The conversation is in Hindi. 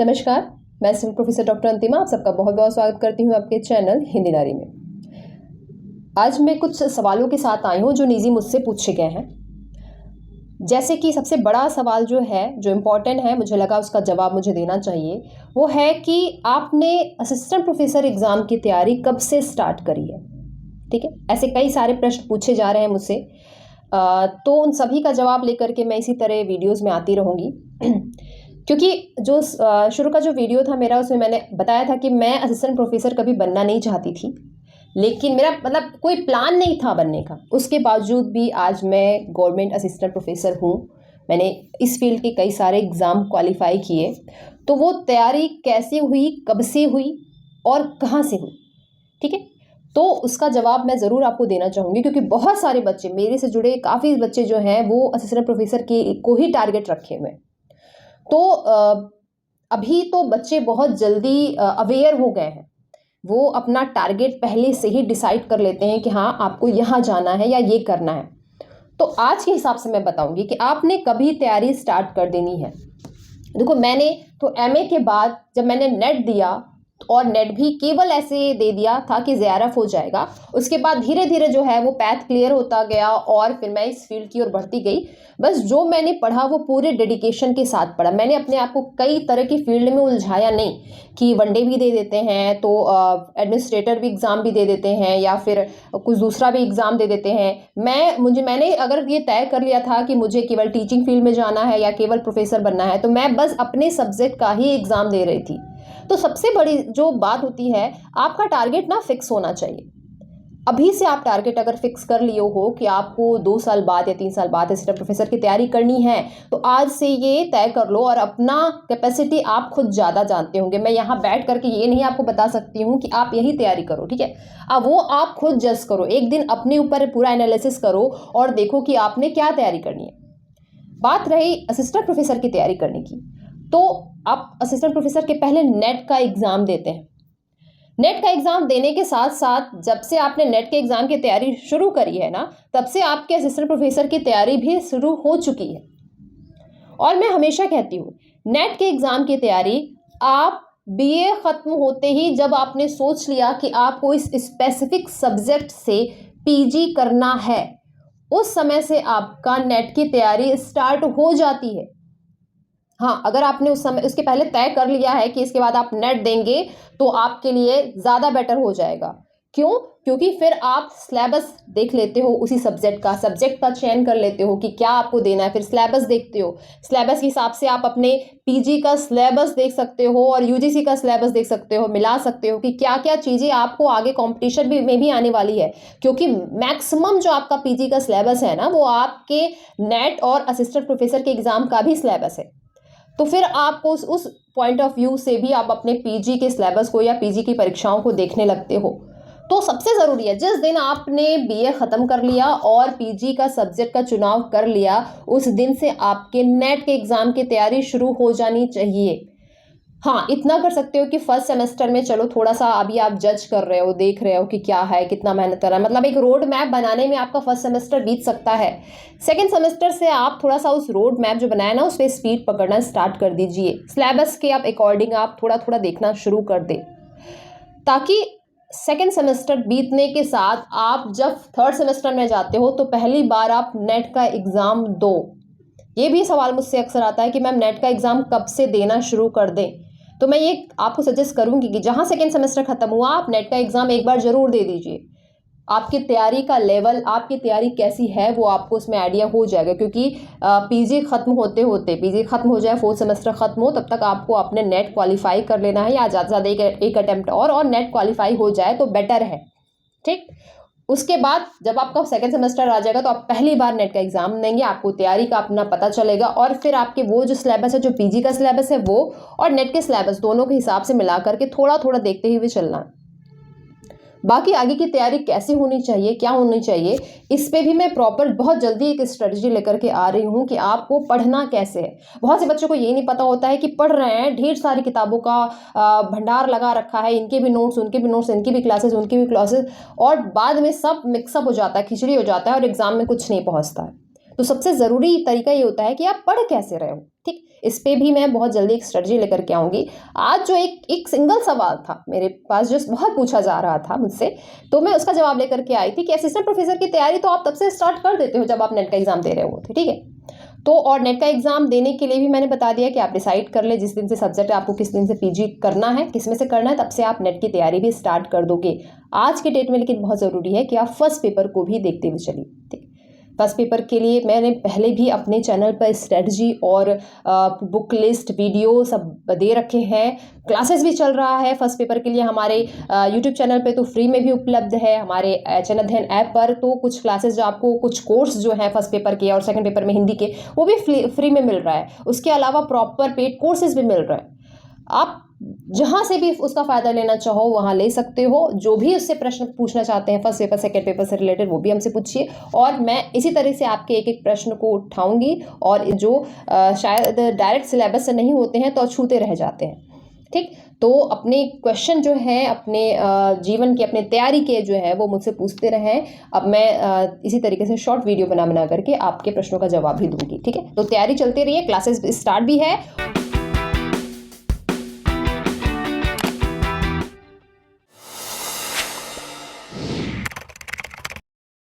नमस्कार, मैं असिस्टेंट प्रोफेसर डॉक्टर अंतिमा आप सबका बहुत बहुत स्वागत करती हूँ आपके चैनल हिंदी नारी में। आज मैं कुछ सवालों के साथ आई हूँ जो निजी मुझसे पूछे गए हैं। जैसे कि सबसे बड़ा सवाल जो है, जो इम्पोर्टेंट है, मुझे लगा उसका जवाब मुझे देना चाहिए, वो है कि आपने असिस्टेंट प्रोफेसर एग्ज़ाम की तैयारी कब से स्टार्ट करी है। ठीक है, ऐसे कई सारे प्रश्न पूछे जा रहे हैं मुझसे, तो उन सभी का जवाब लेकर के मैं इसी तरह वीडियोज़ में आती रहूँगी। क्योंकि जो शुरू का जो वीडियो था मेरा, उसमें मैंने बताया था कि मैं असिस्टेंट प्रोफेसर कभी बनना नहीं चाहती थी, लेकिन मेरा मतलब कोई प्लान नहीं था बनने का। उसके बावजूद भी आज मैं गवर्नमेंट असिस्टेंट प्रोफेसर हूँ। मैंने इस फील्ड के कई सारे एग्ज़ाम क्वालिफाई किए। तो वो तैयारी कैसे हुई, कब से हुई और कहाँ से हुई, ठीक है, तो उसका जवाब मैं ज़रूर आपको देना चाहूँगी। क्योंकि बहुत सारे बच्चे, मेरे से जुड़े काफ़ी बच्चे जो हैं, वो असिस्टेंट प्रोफेसर को ही टारगेट रखे हुए हैं। तो अभी तो बच्चे बहुत जल्दी अवेयर हो गए हैं। वो अपना टारगेट पहले से ही डिसाइड कर लेते हैं कि हाँ, आपको यहाँ जाना है या ये करना है। तो आज के हिसाब से मैं बताऊंगी कि आपने कभी तैयारी स्टार्ट कर देनी है। देखो, मैंने तो एमए के बाद जब मैंने नेट दिया, और नेट भी केवल ऐसे दे दिया था कि जेआरएफ हो जाएगा। उसके बाद धीरे धीरे जो है वो पैथ क्लियर होता गया और फिर मैं इस फील्ड की ओर बढ़ती गई। बस जो मैंने पढ़ा वो पूरे डेडिकेशन के साथ पढ़ा। मैंने अपने आप को कई तरह की फील्ड में उलझाया नहीं कि वनडे भी दे देते हैं तो एडमिनिस्ट्रेटर भी एग्ज़ाम भी दे देते हैं या फिर कुछ दूसरा भी एग्ज़ाम दे देते हैं। मैंने अगर ये तय कर लिया था कि मुझे केवल टीचिंग फील्ड में जाना है या केवल प्रोफेसर बनना है, तो मैं बस अपने सब्जेक्ट का ही एग्ज़ाम दे रही थी। तो सबसे बड़ी जो बात होती है, आपका टारगेट ना फिक्स होना चाहिए। अभी से आप टारगेट अगर फिक्स कर लिए हो कि आपको 2 साल बाद या 3 साल बाद असिस्टेंट प्रोफेसर की तैयारी करनी है, तो आज से ये तय कर लो। और अपना कैपेसिटी आप खुद ज़्यादा जानते होंगे। मैं यहाँ बैठ करके ये नहीं आपको बता सकती हूँ कि आप यही तैयारी करो, ठीक है। अब वो आप खुद जज करो, एक दिन अपने ऊपर पूरा एनालिसिस करो और देखो कि आपने क्या तैयारी करनी है। बात रही असिस्टेंट प्रोफेसर की तैयारी करने की, तो आप असिस्टेंट प्रोफेसर के पहले नेट का एग्ज़ाम देते हैं। नेट का एग्ज़ाम देने के साथ साथ जब से आपने नेट के एग्ज़ाम की तैयारी शुरू करी है ना, तब से आपके असिस्टेंट प्रोफेसर की तैयारी भी शुरू हो चुकी है। और मैं हमेशा कहती हूँ, नेट के एग्ज़ाम की तैयारी आप बीए ख़त्म होते ही, जब आपने सोच लिया कि आपको इस स्पेसिफिक सब्जेक्ट से पीजी करना है, उस समय से आपका नेट की तैयारी स्टार्ट हो जाती है। हाँ, अगर आपने उस समय उसके पहले तय कर लिया है कि इसके बाद आप नेट देंगे, तो आपके लिए ज़्यादा बेटर हो जाएगा। क्यों? क्योंकि फिर आप सिलेबस देख लेते हो उसी सब्जेक्ट का चयन कर लेते हो कि क्या आपको देना है, फिर सिलेबस देखते हो। सिलेबस के हिसाब से आप अपने पीजी का सिलेबस देख सकते हो और यूजीसी का सिलेबस देख सकते हो, मिला सकते हो कि क्या-क्या चीज़ें आपको आगे कॉम्पिटिशन में भी आने वाली है। क्योंकि मैक्सिमम जो आपका पीजी का सिलेबस है ना, वो आपके नेट और असिस्टेंट प्रोफेसर के एग्ज़ाम का भी सिलेबस है। तो फिर आपको उस पॉइंट ऑफ व्यू से भी आप अपने पीजी के सिलेबस को या पीजी की परीक्षाओं को देखने लगते हो। तो सबसे ज़रूरी है, जिस दिन आपने बीए ख़त्म कर लिया और पीजी का सब्जेक्ट का चुनाव कर लिया, उस दिन से आपके नेट के एग्ज़ाम की तैयारी शुरू हो जानी चाहिए। हाँ, इतना कर सकते हो कि फर्स्ट सेमेस्टर में चलो थोड़ा-सा अभी आप जज कर रहे हो, देख रहे हो कि क्या है, कितना मेहनत कर रहा है, मतलब एक रोड मैप बनाने में आपका फर्स्ट सेमेस्टर बीत सकता है। सेकंड सेमेस्टर से आप थोड़ा-सा उस रोड मैप जो बनाया ना, उस पे स्पीड पकड़ना स्टार्ट कर दीजिए। सिलेबस के आप अकॉर्डिंग आप थोड़ा-थोड़ा देखना शुरू कर दें, ताकि सेकंड सेमेस्टर बीतने के साथ आप जब थर्ड सेमेस्टर में जाते हो, तो पहली बार आप नेट का एग्ज़ाम दो। ये भी सवाल मुझसे अक्सर आता है कि मैम नेट का एग्ज़ाम कब से देना शुरू कर दें? तो मैं ये आपको सजेस्ट करूँगी कि जहाँ सेकंड सेमेस्टर ख़त्म हुआ, आप नेट का एग्ज़ाम एक बार ज़रूर दे दीजिए। आपकी तैयारी का लेवल, आपकी तैयारी कैसी है, वो आपको उसमें आइडिया हो जाएगा। क्योंकि पीजी ख़त्म होते-होते, पीजी ख़त्म हो जाए, फोर्थ सेमेस्टर ख़त्म हो, तब तक आपको अपने नेट क्वालिफ़ाई कर लेना है, या ज़्यादा से ज़्यादा एक अटेम्प्ट और नेट क्वालिफ़ाई हो जाए तो बेटर है, ठीक? उसके बाद जब आपका सेकंड सेमेस्टर आ जाएगा, तो आप पहली बार नेट का एग्ज़ाम देंगे, आपको तैयारी का अपना पता चलेगा और फिर आपके वो जो सिलेबस है, जो पीजी का सिलेबस है वो और नेट के सिलेबस दोनों के हिसाब से मिला करके थोड़ा-थोड़ा देखते हुए चलना। बाकी आगे की तैयारी कैसे होनी चाहिए, क्या होनी चाहिए, इस पे भी मैं प्रॉपर बहुत जल्दी एक स्ट्रेटजी लेकर के आ रही हूँ कि आपको पढ़ना कैसे है। बहुत से बच्चों को ये नहीं पता होता है कि पढ़ रहे हैं, ढेर सारी किताबों का भंडार लगा रखा है, इनके भी नोट्स, उनके भी नोट्स, इनकी भी क्लासेस, उनकी भी क्लासेस, और बाद में सब मिक्सअप हो जाता है, खिचड़ी हो जाता है और एग्ज़ाम में कुछ नहीं पहुँचता है। तो सबसे ज़रूरी तरीका ये होता है कि आप पढ़ कैसे रहे हो। ठीक, इस पे भी मैं बहुत जल्दी एक स्ट्रेटजी लेकर के आऊँगी। आज जो एक सिंगल सवाल था मेरे पास, जो बहुत पूछा जा रहा था मुझसे, तो मैं उसका जवाब लेकर के आई थी कि असिस्टेंट प्रोफेसर की तैयारी तो आप तब से स्टार्ट कर देते हो जब आप नेट का एग्ज़ाम दे रहे होते, ठीक है। तो और नेट का एग्ज़ाम देने के लिए भी मैंने बता दिया कि आप डिसाइड कर ले जिस दिन से सब्जेक्ट आपको किस दिन से पीजी करना है, किस में से करना है, तब से आप नेट की तैयारी भी स्टार्ट कर दोगे। आज के डेट में लेकिन बहुत ज़रूरी है कि आप फर्स्ट पेपर को भी देखते हुए चलिए, ठीक। फर्स्ट पेपर के लिए मैंने पहले भी अपने चैनल पर स्ट्रेटजी और बुक लिस्ट वीडियो सब दे रखे हैं। क्लासेस भी चल रहा है फर्स्ट पेपर के लिए हमारे यूट्यूब चैनल पे, तो फ्री में भी उपलब्ध है। हमारे चैनल अध्ययन ऐप पर तो कुछ क्लासेस जो आपको, कुछ कोर्स जो हैं फर्स्ट पेपर के और सेकंड पेपर में हिंदी के, वो भी फ्री में मिल रहा है। उसके अलावा प्रॉपर पेड कोर्सेज भी मिल रहे हैं। आप जहाँ से भी उसका फ़ायदा लेना चाहो वहाँ ले सकते हो। जो भी उससे प्रश्न पूछना चाहते हैं फर्स्ट पेपर सेकंड पेपर से रिलेटेड, वो भी हमसे पूछिए, और मैं इसी तरह से आपके एक एक प्रश्न को उठाऊंगी, और जो शायद डायरेक्ट सिलेबस से नहीं होते हैं तो छूते रह जाते हैं, ठीक। तो अपने क्वेश्चन जो है अपने जीवन के, अपने तैयारी के जो है वो मुझसे पूछते रहें। अब मैं इसी तरीके से शॉर्ट वीडियो बना करके आपके प्रश्नों का जवाब भी दूंगी, ठीक है। तो तैयारी चलती रही है, क्लासेस स्टार्ट भी है।